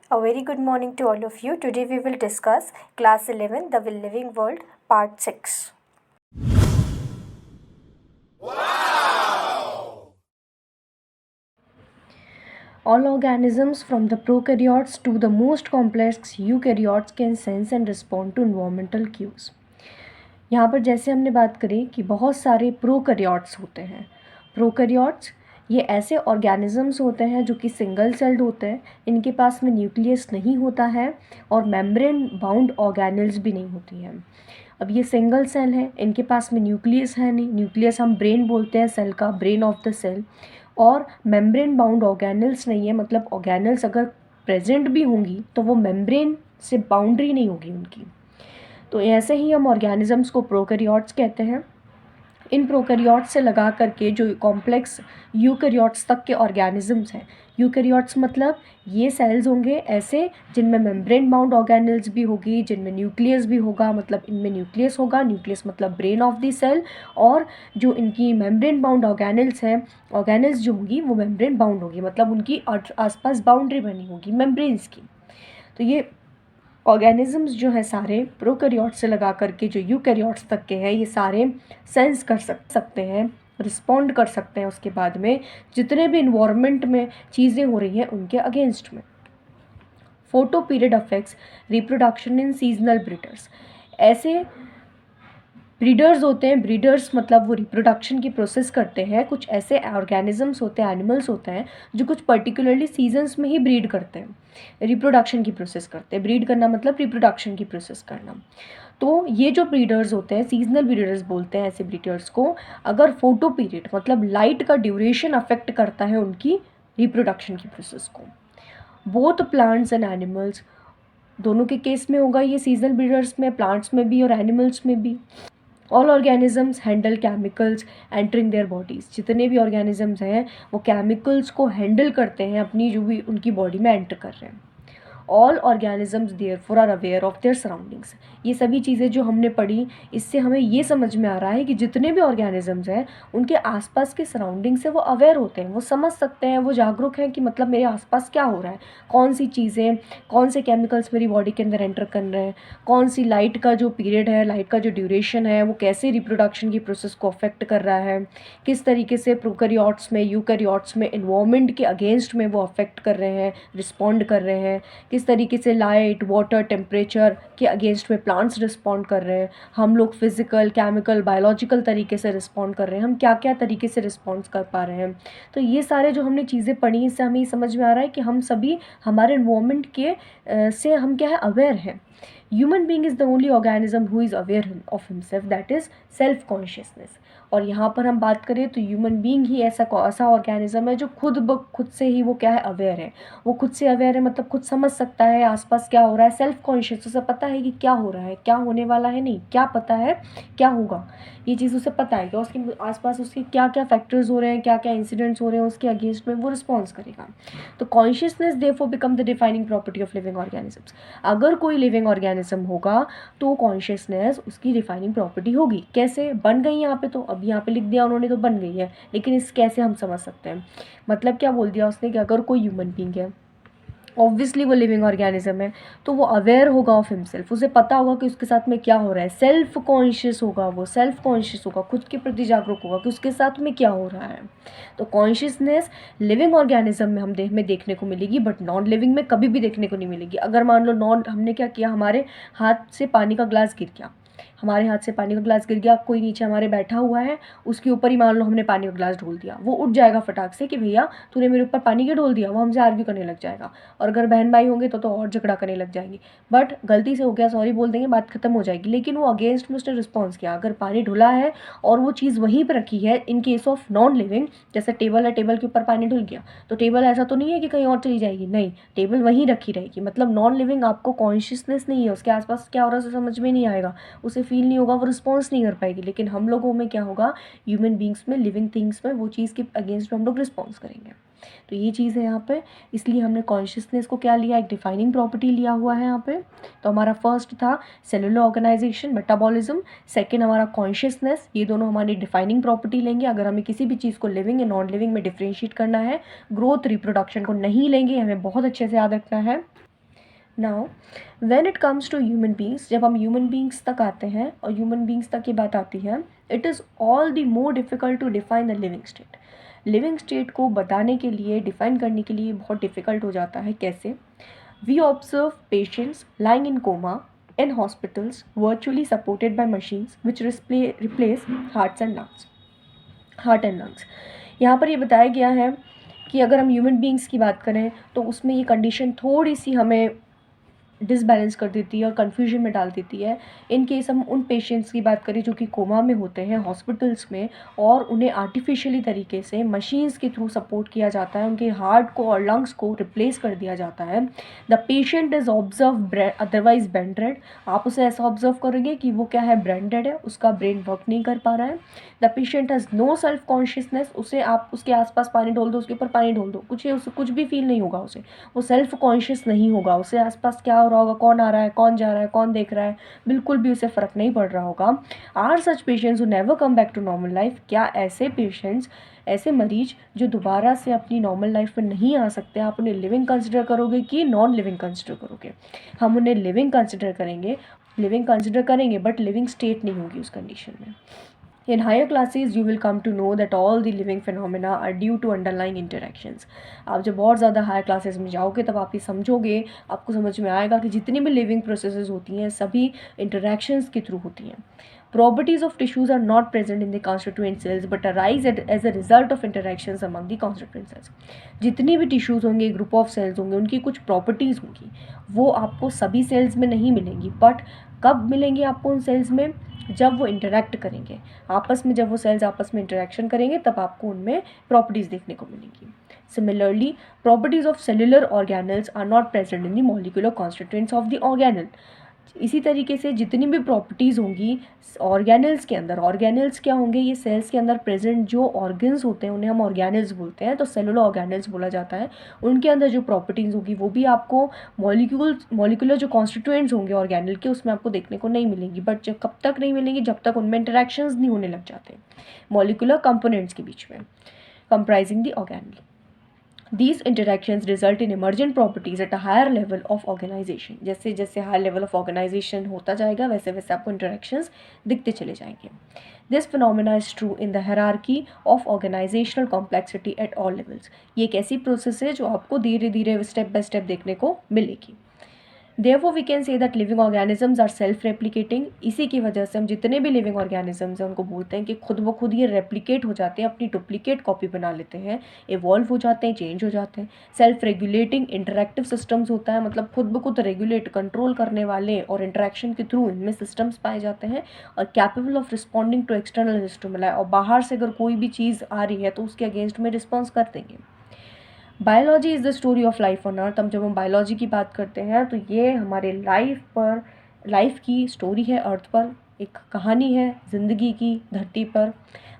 A very good morning to all of you. Today we will discuss Class 11, The Living World, Part 6. All organisms from the prokaryotes to the most complex eukaryotes can sense and respond to environmental cues. यहाँ पर जैसे हमने बात करी कि बहुत सारे prokaryotes होते हैं। प्रोकैरियोट्स ये ऐसे ऑर्गेनिजम्स होते हैं जो कि सिंगल सेल्ड होते हैं, इनके पास में न्यूक्लियस नहीं होता है और मेम्ब्रेन बाउंड ऑर्गेनेल्स भी नहीं होती हैं। अब ये सिंगल सेल है, इनके पास में न्यूक्लियस है नहीं, न्यूक्लियस हम ब्रेन बोलते हैं सेल का, ब्रेन ऑफ द सेल, और मेम्ब्रेन बाउंड ऑर्गेनेल्स नहीं है, मतलब ऑर्गेनेल्स अगर प्रेजेंट भी होंगी तो वो मेम्ब्रेन से बाउंड्री नहीं होगी उनकी। तो ऐसे ही हम ऑर्गेनिजम्स को प्रोकैरियोट्स कहते हैं। इन प्रोकैरियोट्स से लगा करके जो कॉम्प्लेक्स यूकैरियोट्स तक के ऑर्गेनिजम्स हैं, यूकैरियोट्स मतलब ये सेल्स होंगे ऐसे जिनमें मेम्ब्रेन बाउंड ऑर्गेनेल्स भी होगी, जिनमें न्यूक्लियस भी होगा, मतलब इनमें न्यूक्लियस होगा, न्यूक्लियस मतलब ब्रेन ऑफ द सेल, और जो इनकी मेम्ब्रेन बाउंड ऑर्गेनेल्स हैं, ऑर्गेनेल्स जो होंगी वो मेम्ब्रेन बाउंड होगी, मतलब उनकी आसपास बाउंड्री बनी होगी मेम्ब्रेन्स की। तो ये ऑर्गेनिजम्स जो है सारे प्रोकैरियोट्स से लगा करके जो यूकैरियोट्स तक के हैं, ये सारे सेंस कर सकते हैं, रिस्पॉन्ड कर सकते हैं उसके बाद में जितने भी इन्वायरमेंट में चीज़ें हो रही हैं उनके अगेंस्ट में। Photo period affects reproduction in seasonal breeders. ऐसे ब्रीडर्स होते हैं, ब्रीडर्स मतलब वो रिप्रोडक्शन की प्रोसेस करते हैं। कुछ ऐसे ऑर्गेनिजम्स होते हैं, एनिमल्स होते हैं जो कुछ पर्टिकुलरली सीजन्स में ही ब्रीड करते हैं, रिप्रोडक्शन की प्रोसेस करते हैं। ब्रीड करना मतलब रिप्रोडक्शन की प्रोसेस करना। तो ये जो ब्रीडर्स होते हैं, सीजनल ब्रीडर्स बोलते हैं ऐसे ब्रीडर्स को। अगर फोटो पीरियड मतलब लाइट का ड्यूरेशन अफेक्ट करता है उनकी रिप्रोडक्शन की प्रोसेस को, बोथ प्लांट्स एंड एनिमल्स, दोनों के केस में होगा ये, सीजनल ब्रीडर्स में, प्लांट्स में भी और एनिमल्स में भी। All organisms handle chemicals entering their bodies. जितने भी ऑर्गेनिजम्स हैं वो केमिकल्स को हैंडल करते हैं अपनी, जो भी उनकी बॉडी में एंटर कर रहे हैं। All organisms therefore are aware of their surroundings. ये सभी चीज़ें जो हमने पढ़ी, इससे हमें ये समझ में आ रहा है कि जितने भी ऑर्गेनिजम्स हैं उनके आसपास के सराउंडिंग से वो अवेयर होते हैं, वो समझ सकते हैं, वो जागरूक हैं कि मतलब मेरे आसपास क्या हो रहा है, कौन सी चीज़ें, कौन से केमिकल्स मेरी बॉडी के अंदर एंटर कर रहे हैं, कौन सी लाइट का जो पीरियड है, लाइट का जो ड्यूरेशन है, वो कैसे रिप्रोडक्शन की प्रोसेस को अफेक्ट कर रहा है, किस तरीके से प्रोकैरियोट्स में, यूकैरियोट्स में एनवायरनमेंट के अगेंस्ट में वो अफेक्ट कर रहे हैं, रिस्पॉन्ड कर रहे हैं, किस तरीके से लाइट, वाटर, टेम्परेचर के अगेंस्ट में प्लांट्स रिस्पॉन्ड कर रहे हैं, हम लोग फिजिकल, केमिकल, बायोलॉजिकल तरीके से रिस्पॉन्ड कर रहे हैं, हम क्या क्या तरीके से रिस्पॉन्स कर पा रहे हैं। तो ये सारे जो हमने चीज़ें पढ़ी, इससे हमें समझ में आ रहा है कि हम सभी हमारे एनवायरनमेंट के से हम क्या है, अवेयर हैं। Human being is the only organism who is aware of himself, that is self consciousness. और यहाँ पर हम बात करें तो ह्यूमन बीइंग ही ऐसा ऑर्गेनिज्म है जो खुद से ही वो क्या है, अवेयर है। वो खुद से अवेयर है मतलब खुद समझ सकता है आसपास क्या हो रहा है, सेल्फ कॉन्शियस, उसे पता है कि क्या हो रहा है, क्या होने वाला है, नहीं क्या पता है क्या होगा, ये चीज़ उसे पता है कि उसके आसपास उसके क्या क्या फैक्टर्स हो रहे हैं, क्या क्या इंसिडेंट्स हो रहे हैं, उसके अगेंस्ट में वो रिस्पॉन्स करेगा। तो consciousness therefore become the defining property of living organisms. अगर कोई लिविंग ऑर्गेनिज्म होगा तो कॉन्शियसनेस उसकी डिफाइनिंग प्रॉपर्टी होगी। कैसे बन गई यहाँ पे, तो अब यहाँ पे लिख दिया उन्होंने तो बन गई है, लेकिन इस कैसे हम समझ सकते हैं, मतलब क्या बोल दिया उसने कि अगर कोई ह्यूमन बीइंग है, ऑब्वियसली वो लिविंग ऑर्गेनिज्म है, तो वो अवेयर होगा ऑफ हिमसेल्फ, उसे पता होगा कि उसके साथ में क्या हो रहा है, सेल्फ कॉन्शियस होगा, वो सेल्फ कॉन्शियस होगा, खुद के प्रति जागरूक होगा कि उसके साथ में क्या हो रहा है। तो कॉन्शियसनेस लिविंग ऑर्गेनिज्म में हमें देखने को मिलेगी, बट नॉन लिविंग में कभी भी देखने को नहीं मिलेगी। अगर मान लो हमने क्या किया, हमारे हाथ से पानी का ग्लास गिर गया, हमारे हाथ से पानी का ग्लास गिर गया, कोई नीचे हमारे बैठा हुआ है, उसके ऊपर ही मान लो हमने पानी का ग्लास ढोल दिया, वो उठ जाएगा फटाक से कि भैया तूने मेरे ऊपर पानी क्यों ढोल दिया, वो हमसे आर्ग्यू करने लग जाएगा। और अगर बहन भाई होंगे तो और झगड़ा करने लग जाएंगे, बट गलती से हो गया, सॉरी बोल देंगे, बात खत्म हो जाएगी। लेकिन वो अगेंस्ट में उसने रिस्पॉन्स किया, अगर पानी ढुला है और वो चीज़ वहीं पर रखी है, in case of non living, जैसे टेबल है, टेबल के ऊपर पानी ढुल गया, तो टेबल ऐसा तो नहीं है कि कहीं और चली जाएगी, नहीं, टेबल वहीं रखी रहेगी, मतलब नॉन लिविंग, आपको कॉन्शियसनेस नहीं है, उसके आसपास क्या हो रहा है समझ में नहीं आएगा, उसे फील नहीं होगा, वो रिस्पॉन्स नहीं कर पाएगी। लेकिन हम लोगों में क्या होगा, ह्यूमन बींग्स में, लिविंग थिंग्स में, वो चीज़ के अगेंस्ट में हम लोग रिस्पॉन्स करेंगे। तो ये चीज़ है यहाँ पे, इसलिए हमने कॉन्शियसनेस को क्या लिया, एक डिफाइनिंग प्रॉपर्टी लिया हुआ है यहाँ पे। तो हमारा फर्स्ट था सेलुलर ऑर्गेनाइजेशन, मेटाबॉलिज्म, सेकेंड हमारा कॉन्शियसनेस, ये दोनों हमारी डिफाइनिंग प्रॉपर्टी लेंगे अगर हमें किसी भी चीज़ को लिविंग या नॉन लिविंग में डिफ्रेंशिएट करना है। ग्रोथ, रिप्रोडक्शन को नहीं लेंगे, हमें बहुत अच्छे से याद रखना है। Now when it comes to human beings, जब हम ह्यूमन बींग्स तक आते हैं और ह्यूमन बींग्स तक की बात आती है, it is all the more difficult to define the living state. Living state को बताने के लिए, डिफाइन करने के लिए बहुत डिफ़िकल्ट हो जाता है। कैसे? We observe patients lying in coma in hospitals virtually supported by machines which replace heart and lungs. यहाँ पर ये बताया गया है कि अगर हम ह्यूमन बींग्स की बात करें तो उसमें ये कंडीशन थोड़ी सी हमें डिसबैलेंस कर देती है और कन्फ्यूजन में डाल देती है। इन केस हम उन पेशेंट्स की बात करें जो कि कोमा में होते हैं हॉस्पिटल्स में, और उन्हें आर्टिफिशियली तरीके से मशीन्स के थ्रू सपोर्ट किया जाता है, उनके हार्ट को और लंग्स को रिप्लेस कर दिया जाता है। The patient is observe otherwise brain dead. आप उसे ऐसा ऑब्जर्व करोगे कि वो क्या है, ब्रेन डेड है, उसका ब्रेन वर्क नहीं कर पा रहा है। The patient has no self consciousness. उसे आप उसके आसपास पानी ढोल दो, उसके ऊपर पानी ढोल दो, उसे कुछ भी फील नहीं होगा, उसे वो सेल्फ कॉन्शियस नहीं होगा, उसे आसपास क्या हो रहा होगा, कौन आ रहा है, कौन जा रहा है, कौन देख रहा है, बिल्कुल भी उसे फ़र्क नहीं पड़ रहा होगा। Are such patients who never come back to normal life. क्या ऐसे पेशेंट्स, ऐसे मरीज जो दोबारा से अपनी नॉर्मल लाइफ में नहीं आ सकते, आप उन्हें लिविंग कंसिडर करोगे कि नॉन लिविंग कंसिडर करोगे? हम उन्हें लिविंग कंसिडर करेंगे, बट लिविंग स्टेट नहीं होगी उस कंडीशन में। In higher classes, you will come to know that all the living phenomena are due to underlying interactions. आप जब और ज़्यादा हायर क्लासेस में जाओगे तब आप ये समझोगे, आपको समझ में आएगा कि जितनी भी लिविंग प्रोसेसेस होती हैं सभी इंटरैक्शंस के थ्रू होती हैं। Properties of tissues are not present in the constituent cells but arise as a result of interactions among the constituent cells. जितनी भी टिश्यूज़ होंगे, ग्रुप ऑफ सेल्स होंगे, उनकी कुछ प्रॉपर्टीज़ होंगी, वो आपको सभी सेल्स में नहीं मिलेंगी, बट कब मिलेंगी आपको उन सेल्स में? जब वो इंटरैक्ट करेंगे आपस में, जब वो सेल्स आपस में इंटरैक्शन करेंगे तब आपको उनमें प्रॉपर्टीज़ देखने को मिलेंगी। Similarly, properties of cellular organelles are not present in the molecular constituents of the organelle. इसी तरीके से जितनी भी प्रॉपर्टीज़ होंगी ऑर्गेनल्स के अंदर, ऑर्गेनल्स क्या होंगे, ये सेल्स के अंदर प्रेजेंट जो ऑर्गन्स होते हैं उन्हें हम ऑर्गेनल्स बोलते हैं, तो सेलुलर ऑर्गेनल्स बोला जाता है। उनके अंदर जो प्रॉपर्टीज़ होगी वो भी आपको मॉलिक्यूलर जो कॉन्स्टिट्यूएंट्स होंगे ऑर्गेनल के, उसमें आपको देखने को नहीं मिलेंगी। बट जब कब तक नहीं मिलेंगी? जब तक उनमें इंटरेक्शंस नहीं होने लग जाते मॉलिक्यूलर कंपोनेंट्स के बीच में, comprising the organelle. These interactions result in emergent properties at a higher level of organization. जैसे जैसे higher level of organization होता जाएगा वैसे वैसे आपको interactions दिखते चले जाएंगे। This phenomena is true in the hierarchy of organizational complexity at all levels. ये एक ऐसी प्रोसेस है जो आपको धीरे धीरे स्टेप बाय स्टेप देखने को मिलेगी। Therefore we can say that living organisms are self replicating. इसी की वजह से हम जितने भी लिविंग ऑर्गेनिजम्स हैं उनको बोलते हैं कि खुद ब खुद ये रेप्लिकेट हो जाते हैं, अपनी डुप्लीकेट कॉपी बना लेते हैं, इवॉल्व हो जाते हैं, चेंज हो जाते हैं। सेल्फ रेगुलेटिंग इंटरैक्टिव सिस्टम्स होता है, मतलब खुद ब खुद रेगुलेट, कंट्रोल करने वाले और इंटरेक्शन के थ्रू इनमें सिस्टम्स पाए जाते हैं। और capable of responding to external stimuli, और बाहर से अगर कोई भी चीज़ आ रही है तो उसके अगेंस्ट में रिस्पॉन्स कर देंगे। Biology is the story of life on earth. हम जब हम बायोलॉजी की बात करते हैं तो ये हमारे लाइफ की स्टोरी है अर्थ पर, एक कहानी है ज़िंदगी की धरती पर।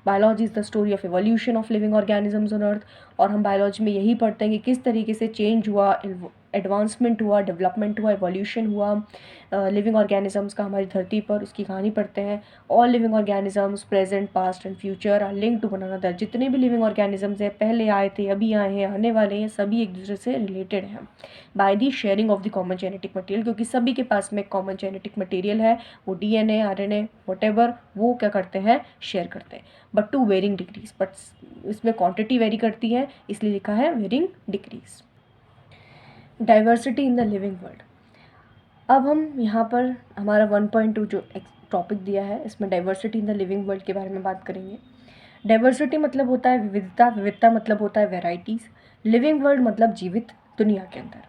Biology is the story of evolution of living organisms on earth. और हम बायोलॉजी में यही पढ़ते हैं कि किस तरीके से चेंज हुआ, एडवांसमेंट हुआ, डेवलपमेंट हुआ, एवोल्यूशन हुआ लिविंग ऑर्गेनिजम्स का हमारी धरती पर, उसकी कहानी पढ़ते हैं। All living organisms present, past and future are linked to one another. जितने भी लिविंग ऑर्गेनिजम्स हैं, पहले आए थे, अभी आए हैं, आने वाले हैं, सभी एक दूसरे से रिलेटेड हैं by the sharing of the common genetic material, क्योंकि सभी के पास में कॉमन जेनेटिक मटेरियल है। वो DNA, RNA, व्हाटएवर, वो क्या करते हैं, शेयर करते हैं, but to varying degrees. But इसमें क्वांटिटी वेरी करती है, इसलिए लिखा है varying degrees. Diversity in the living world. अब हम यहाँ पर हमारा 1.2 जो टॉपिक दिया है, इसमें diversity in the living world के बारे में बात करेंगे। डाइवर्सिटी मतलब होता है विविधता, विविधता मतलब होता है वेराइटीज़, लिविंग वर्ल्ड मतलब जीवित दुनिया के अंदर।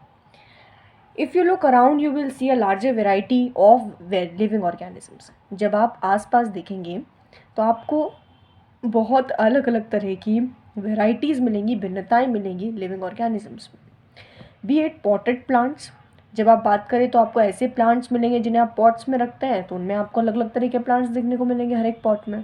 If you look around you will see a larger variety of living organisms. जब आप आसपास देखेंगे तो आपको बहुत अलग अलग तरह की वेराइटीज़ मिलेंगी, भिन्नताएं मिलेंगी लिविंग ऑर्गेनिजम्स में। बी इट पॉटेड प्लांट्स, जब आप बात करें तो आपको ऐसे प्लांट्स मिलेंगे जिन्हें आप पॉट्स में रखते हैं तो उनमें आपको अलग अलग तरह के प्लांट्स देखने को मिलेंगे हर एक पॉट में।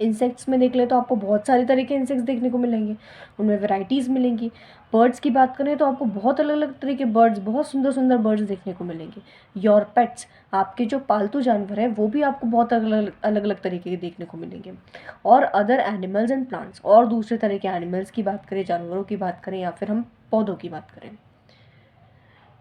इंसेक्ट्स में देख लें तो आपको बहुत सारे तरह के इंसेक्ट्स देखने को मिलेंगे, उनमें वैरायटीज़ मिलेंगी। बर्ड्स की बात करें तो आपको बहुत अलग अलग तरह के बर्ड्स, बहुत सुंदर सुंदर बर्ड्स देखने को मिलेंगे। योर पेट्स, आपके जो पालतू जानवर हैं वो भी आपको बहुत अलग अलग तरीके के देखने को मिलेंगे। और अदर एनिमल्स एंड प्लांट्स, और दूसरे तरह के एनिमल्स की बात करें, जानवरों की बात करें, या फिर हम पौधों की बात करें।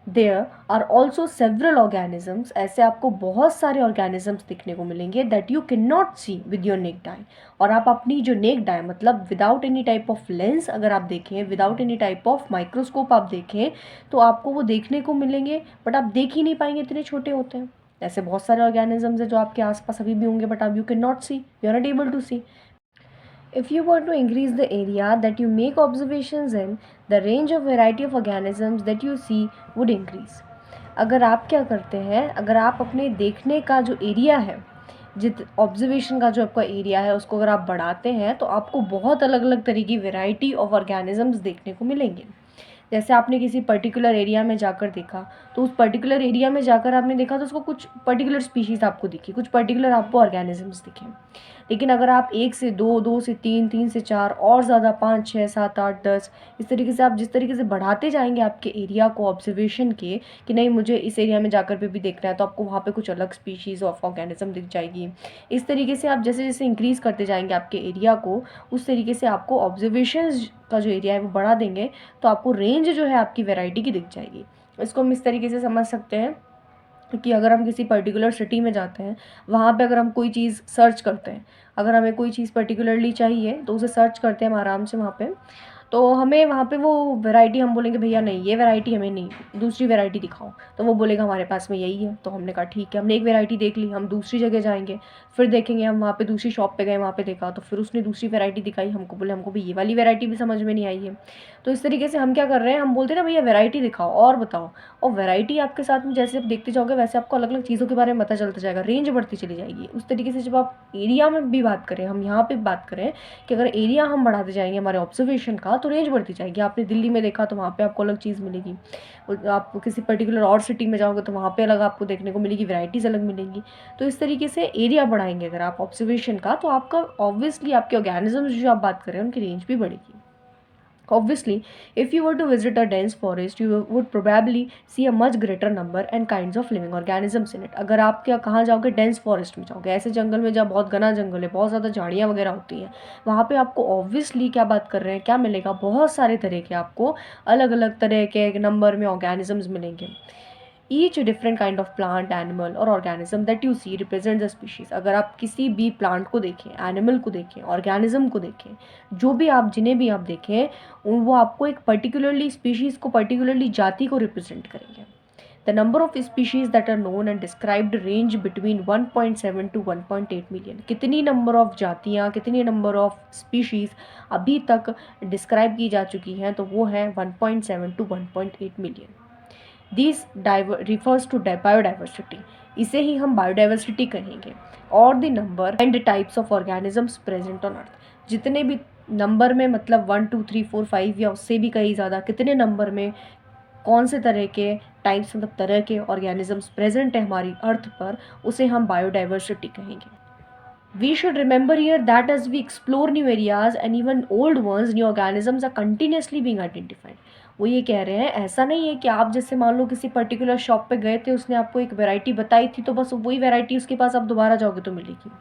There are also several organisms, ऐसे आपको बहुत सारे ऑर्गेनिजम्स दिखने को मिलेंगे that you can not see with your naked eye, और आप अपनी जो नेक्ड आई मतलब without any type of lens अगर आप देखें, without any type of microscope आप देखें, तो आपको वो देखने को मिलेंगे, बट आप देख ही नहीं पाएंगे, इतने छोटे होते हैं। ऐसे बहुत सारे ऑर्गेनिजम्स हैं जो आपके आसपास अभी भी होंगे, बट आप you can not see, you are not able to see. If you were to increase the area that you make observations in, the range of variety of organisms that you see would increase. अगर आप क्या करते हैं, अगर आप अपने देखने का जो एरिया है, जित ऑब्जर्वेशन का जो आपका एरिया है उसको अगर आप बढ़ाते हैं, तो आपको बहुत अलग अलग तरह की वेराइटी ऑफ ऑर्गेनिजम्स देखने को मिलेंगे। जैसे आपने किसी पर्टिकुलर एरिया में जाकर देखा, तो उस पर्टिकुलर एरिया में जाकर आपने देखा तो उसको कुछ पर्टिकुलर स्पीशीज़ आपको दिखी, कुछ पर्टिकुलर आपको ऑर्गेनिजम्स दिखे। लेकिन अगर आप 1 से 2, 2 से 3, 3 से 4 और ज़्यादा 5, 6, 7, 8, 10 इस तरीके से आप जिस तरीके से बढ़ाते जाएंगे आपके एरिया को ऑब्जर्वेशन के, कि नहीं मुझे इस एरिया में जाकर भी देखना है, तो आपको वहाँ पे कुछ अलग स्पीशीज़ ऑफ ऑर्गेनिज्म दिख जाएगी। इस तरीके से आप जैसे जैसे इंक्रीज़ करते जाएंगे आपके एरिया को, उस तरीके से आपको ऑब्जर्वेशंस का जो एरिया है वो बढ़ा देंगे, तो आपको रेंज जो है आपकी वैरायटी की दिख जाएगी। इसको हम इस तरीके से समझ सकते हैं कि अगर हम किसी पर्टिकुलर सिटी में जाते हैं, वहाँ पे अगर हम कोई चीज़ सर्च करते हैं, अगर हमें कोई चीज़ पर्टिकुलरली चाहिए तो उसे सर्च करते हैं हम आराम से वहाँ पे, तो हमें वहाँ पे वो वैरायटी, हम बोलेंगे भैया नहीं ये वैरायटी हमें नहीं, दूसरी वैरायटी दिखाओ, तो वो बोलेगा हमारे पास में यही है। तो हमने कहा ठीक है, हमने एक वैरायटी देख ली, हम दूसरी जगह जाएंगे, फिर देखेंगे, हम वहाँ पे दूसरी शॉप पे गए, वहाँ पे देखा तो फिर उसने दूसरी वैरायटी दिखाई, हमको बोले हमको भी ये वाली वैरायटी भी समझ में नहीं आई है। तो इस तरीके से हम क्या कर रहे हैं, हम बोलते हैं ना भैया वैरायटी दिखाओ और बताओ, और वैरायटी आपके साथ में जैसे आप देखते जाओगे वैसे आपको अलग अलग चीज़ों के बारे में पता चलता जाएगा, रेंज बढ़ती चली जाएगी। उस तरीके से जब आप एरिया में भी बात करें, हम यहाँ पे बात करें कि अगर एरिया हम बढ़ाते जाएंगे हमारे ऑब्जर्वेशन का, तो रेंज बढ़ती जाएगी। आपने दिल्ली में देखा तो वहाँ पे आपको अलग चीज़ मिलेगी, आप किसी पर्टिकुलर और सिटी में जाओगे तो वहाँ पे अलग आपको देखने को मिलेगी, वैराइटीज़ अलग मिलेंगी। तो इस तरीके से एरिया बढ़ाएंगे अगर आप ऑब्जर्वेशन का, तो आपका ऑब्वियसली आपके ऑर्गेनिजम्स जो आप बात कर रहे हैं उनकी रेंज भी बढ़ेगी। Obviously, if you were to visit a dense forest, you would probably see a much greater number and kinds of living organisms in it. अगर आप क्या कहाँ जाओगे, डेंस फॉरेस्ट में जाओगे, ऐसे जंगल में जहाँ बहुत घना जंगल है, बहुत ज़्यादा झाड़ियाँ वगैरह होती हैं, वहाँ पे आपको ऑब्वियसली क्या बात कर रहे हैं, क्या मिलेगा, बहुत सारे तरह के आपको अलग अलग तरह के नंबर में ऑर्गेनिजम्स मिलेंगे। Each different kind of plant, animal और organism that you see represent the species. अगर आप किसी भी प्लांट को देखें, एनिमल को देखें, ऑर्गेनिज्म को देखें, जो भी आप जिन्हें भी आप देखें, वो आपको एक पर्टिकुलरली स्पीशीज़ को, पर्टिकुलरली जाति को रिप्रेजेंट करेंगे। The number of species that are known and described range between 1.7 to 1.8 million. कितनी नंबर ऑफ जातियाँ, कितनी नंबर ऑफ स्पीशीज़ अभी तक डिस्क्राइब की जा चुकी हैं, तो वो है 1.7 to 1.8 million. This refers to biodiversity, इसे ही हम बायोडाइवर्सिटी कहेंगे। और the number and types of organisms present on earth, जितने भी नंबर में, मतलब 1, 2, 3, 4, 5 या उससे भी कहीं ज़्यादा, कितने नंबर में कौन से तरह के टाइप्स, मतलब तरह के ऑर्गेनिजम्स प्रेजेंट है हमारी अर्थ पर, उसे हम बायोडाइवर्सिटी कहेंगे। We should remember here that as we explore new areas and even old ones, new organisms are continuously being identified. वो ये कह रहे हैं, ऐसा नहीं है कि आप जैसे मान लो किसी पर्टिकुलर शॉप पे गए थे, उसने आपको एक वैरायटी बताई थी, तो बस वही वैरायटी उसके पास आप दोबारा जाओगे तो मिलेगी।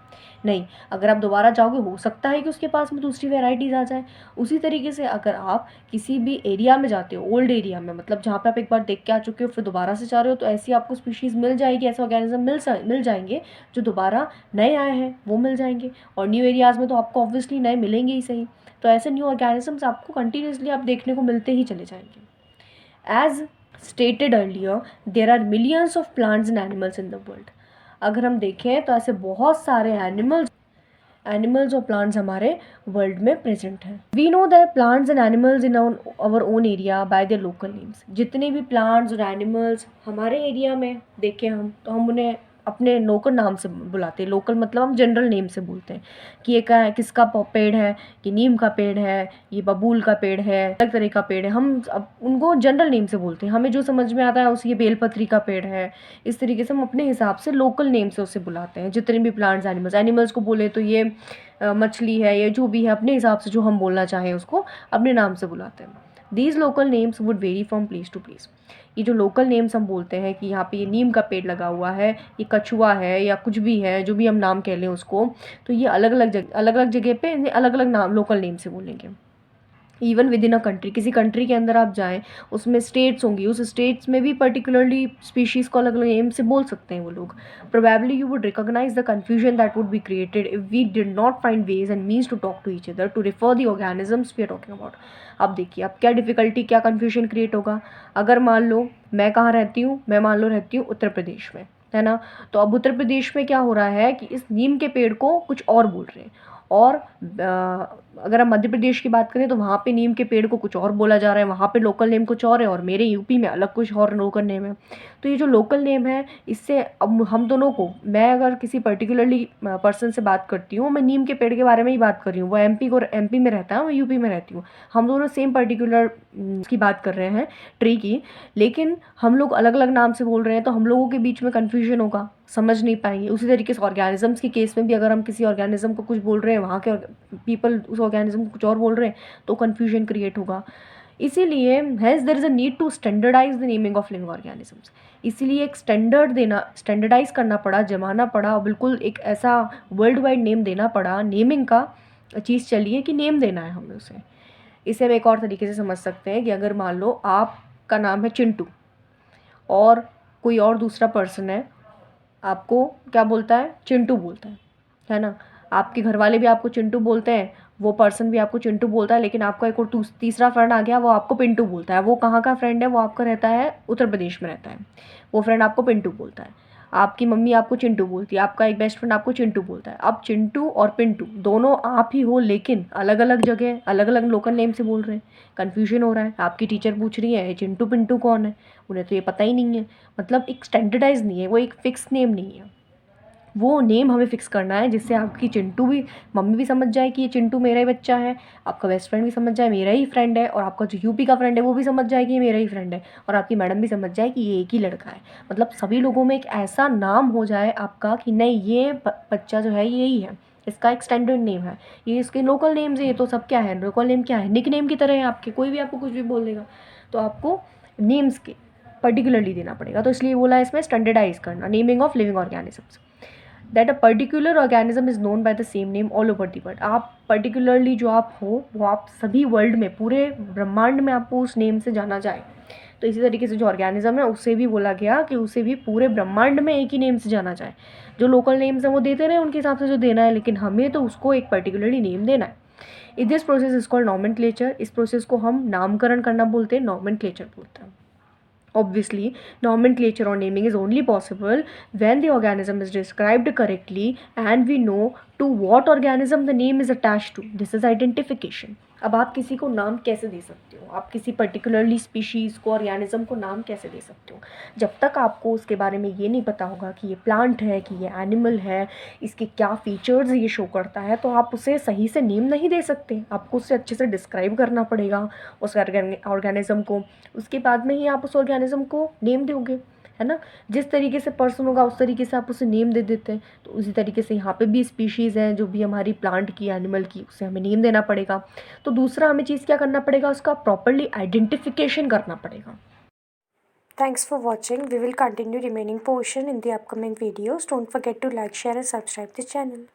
नहीं, अगर आप दोबारा जाओगे हो सकता है कि उसके पास में दूसरी वैरायटीज़ आ जाए। उसी तरीके से अगर आप किसी भी एरिया में जाते हो, ओल्ड एरिया में, मतलब जहाँ पे आप एक बार देख के आ चुके हो, फिर दोबारा से जा रहे हो, तो ऐसी आपको स्पीशीज़ मिल जाएगी, ऐसे ऑर्गेनिज्म मिल जाएंगे जो दोबारा नए आए हैं वो मिल जाएंगे। और न्यू एरियाज़ में तो आपको ऑब्वियसली नए मिलेंगे ही सही। तो ऐसे न्यू ऑर्गेनिजम्स आपको कंटिन्यूसली आप देखने को मिलते ही चले जाएंगे। As stated earlier, there are millions of plants and animals in the world. अगर हम देखें तो ऐसे बहुत सारे एनिमल्स और प्लांट्स हमारे वर्ल्ड में प्रेजेंट हैं। We know that plants and animals in our own area by their local names. जितने भी प्लांट्स और एनिमल्स हमारे एरिया में देखें हम, तो हम उन्हें अपने लोकल नाम से बुलाते हैं। लोकल मतलब हम जनरल नेम से बोलते हैं कि ये किसका पेड़ है, कि नीम का पेड़ है, ये बबूल का पेड़ है, अलग तरह का पेड़ है, हम अब उनको जनरल नेम से बोलते हैं। हमें जो समझ में आता है उसे, ये बेलपत्री का पेड़ है, इस तरीके से हम अपने हिसाब से लोकल नेम से उसे बुलाते हैं। जितने भी प्लांट्स, एनिमल्स को बोले तो ये मछली है, ये जो भी है, अपने हिसाब से जो हम बोलना चाहें उसको अपने नाम से बुलाते हैं। These local names would vary from place to place. ये जो लोकल नेम्स हम बोलते हैं कि यहाँ पे ये नीम का पेड़ लगा हुआ है, ये कछुआ है, या कुछ भी है, जो भी हम नाम कह लें उसको, तो ये अलग अलग जगह पे अलग अलग नाम, लोकल नेम से बोलेंगे। Even with in a country, किसी कंट्री के अंदर आप जाएँ, उसमें स्टेट्स होंगी, उस स्टेट्स में भी पर्टिकुलरली स्पीशीज़ को अलग-अलग नेम से बोल सकते हैं वो लोग। Probably you would recognize the confusion that would be created if we did not find ways and means to talk to each other to refer the organisms we are talking about. अब देखिए, अब क्या difficulty, क्या confusion create होगा? अगर मान लो मैं कहाँ रहती हूँ, मैं मान लो रहती हूँ उत्तर प्रदेश में, है ना? तो अब उत्तर प्रदेश में क्या हो रहा है कि इस नीम के पेड़ को कुछ और बोल रहे हैं, और अगर हम मध्य प्रदेश की बात करें तो वहाँ पे नीम के पेड़ को कुछ और बोला जा रहा है, वहाँ पे लोकल नेम कुछ और है, और मेरे यूपी में अलग कुछ और लोकल नेम है। तो ये जो लोकल नेम है, इससे अब हम दोनों को, मैं अगर किसी पर्टिकुलरली पर्सन से बात करती हूँ, मैं नीम के पेड़ के बारे में ही बात कर रही हूँ, वो एमपी में रहता है, मैं यूपी में रहती हूँ, हम दोनों सेम पर्टिकुलर की बात कर रहे हैं, ट्री की, लेकिन हम लोग अलग अलग नाम से बोल रहे हैं, तो हम लोगों के बीच में कन्फ्यूजन होगा, समझ नहीं पाएंगे। उसी तरीके से ऑर्गेनिजम्स के केस में भी, अगर हम किसी ऑर्गेनिज्म को कुछ बोल रहे हैं, वहाँ के पीपल उस ऑर्गेनिज्म को कुछ और बोल रहे हैं, तो कन्फ्यूजन क्रिएट होगा। इसीलिए has there is a need to standardize the naming of living organisms. इसीलिए एक स्टैंडर्डाइज करना पड़ा, जमाना पड़ा, और बिल्कुल एक ऐसा वर्ल्ड वाइड नेम देना पड़ा, नेमिंग का चीज़ चलिए कि नेम देना है हमें उसे। इसे हम एक और तरीके से समझ सकते हैं कि अगर मान लो आपका नाम है चिंटू, और कोई और दूसरा पर्सन है, आपको क्या बोलता है? चिंटू बोलता है ना? आपके घर वाले भी आपको चिंटू बोलते हैं, वो पर्सन भी आपको चिंटू बोलता है, लेकिन आपका एक और तीसरा फ्रेंड आ गया, वो आपको पिंटू बोलता है। वो कहाँ का फ्रेंड है? वो आपका रहता है उत्तर प्रदेश में रहता है, वो फ्रेंड आपको पिंटू बोलता है। आपकी मम्मी आपको चिंटू बोलती है, आपका एक बेस्ट फ्रेंड आपको चिंटू बोलता है। अब चिंटू और पिंटू दोनों आप ही हो, लेकिन अलग अलग जगह अलग अलग लोकल नेम से बोल रहे हैं, कन्फ्यूजन हो रहा है। आपकी टीचर पूछ रही है चिंटू पिंटू कौन है, उन्हें तो ये पता ही नहीं है। मतलब एक स्टैंडर्डाइज नहीं है, वो एक फिक्स नेम नहीं है। वो नेम हमें फ़िक्स करना है जिससे आपकी चिंटू भी, मम्मी भी समझ जाए कि ये चिंटू मेरा ही बच्चा है, आपका बेस्ट फ्रेंड भी समझ जाए मेरा ही फ्रेंड है, और आपका जो यूपी का फ्रेंड है वो भी समझ जाए कि ये मेरा ही फ्रेंड है, और आपकी मैडम भी समझ जाए कि ये एक ही लड़का है। मतलब सभी लोगों में एक ऐसा नाम हो जाए आपका कि नहीं, ये बच्चा जो है यही है, इसका एक स्टैंडर्ड नेम है, ये इसके लोकल नेम्स है, ये तो सब क्या है, लोकल नेम क्या है, निक नेम की तरह है आपके, कोई भी आपको कुछ भी बोल देगा। तो आपको नेम्स के पर्टिकुलरली देना पड़ेगा। तो इसलिए बोला इसमें स्टैंडर्डाइज करना, naming of living organisms, that a particular organism is known by the same name all over the world. आप पर्टिकुलरली जो आप हो, वो आप सभी वर्ल्ड में, पूरे ब्रह्मांड में आपको उस नेम से जाना जाए। तो इसी तरीके से जो ऑर्गेनिज्म है, उससे भी बोला गया कि उसे भी पूरे ब्रह्मांड में एक ही नेम से जाना जाए। जो लोकल नेम्स हैं वो देते रहे उनके हिसाब से जो देना है, लेकिन हमें तो उसको एक पर्टिकुलरली नेम देना है। इस this process is called nomenclature. इस प्रोसेस को हम नामकरण करना बोलते हैं, नॉमेनक्लेचर बोलते हैं। Obviously, nomenclature or naming is only possible when the organism is described correctly and we know to what organism the name is attached to. This is identification. अब आप किसी को नाम कैसे दे सकते हो? आप किसी पर्टिकुलरली स्पीशीज़ को, ऑर्गेनिज्म को नाम कैसे दे सकते हो? जब तक आपको उसके बारे में ये नहीं पता होगा कि ये प्लांट है, कि ये एनिमल है, इसके क्या फीचर्स ये शो करता है, तो आप उसे सही से नेम नहीं दे सकते। आपको उसे अच्छे से डिस्क्राइब करना पड़ेगा उस ऑर्गेनिज्म को, उसके बाद में ही आप उस ऑर्गेनिज्म को नेम दोगे, है ना? जिस तरीके से पर्सन होगा उस तरीके से आप उसे नेम दे देते हैं। तो उसी तरीके से यहाँ पे भी स्पीशीज़ हैं, जो भी हमारी प्लांट की, एनिमल की, उसे हमें नेम देना पड़ेगा। तो दूसरा हमें चीज़ क्या करना पड़ेगा? उसका प्रॉपरली आइडेंटिफिकेशन करना पड़ेगा। Thanks for watching. We will continue remaining portion in the upcoming videos. Don't forget to like, share and subscribe the channel.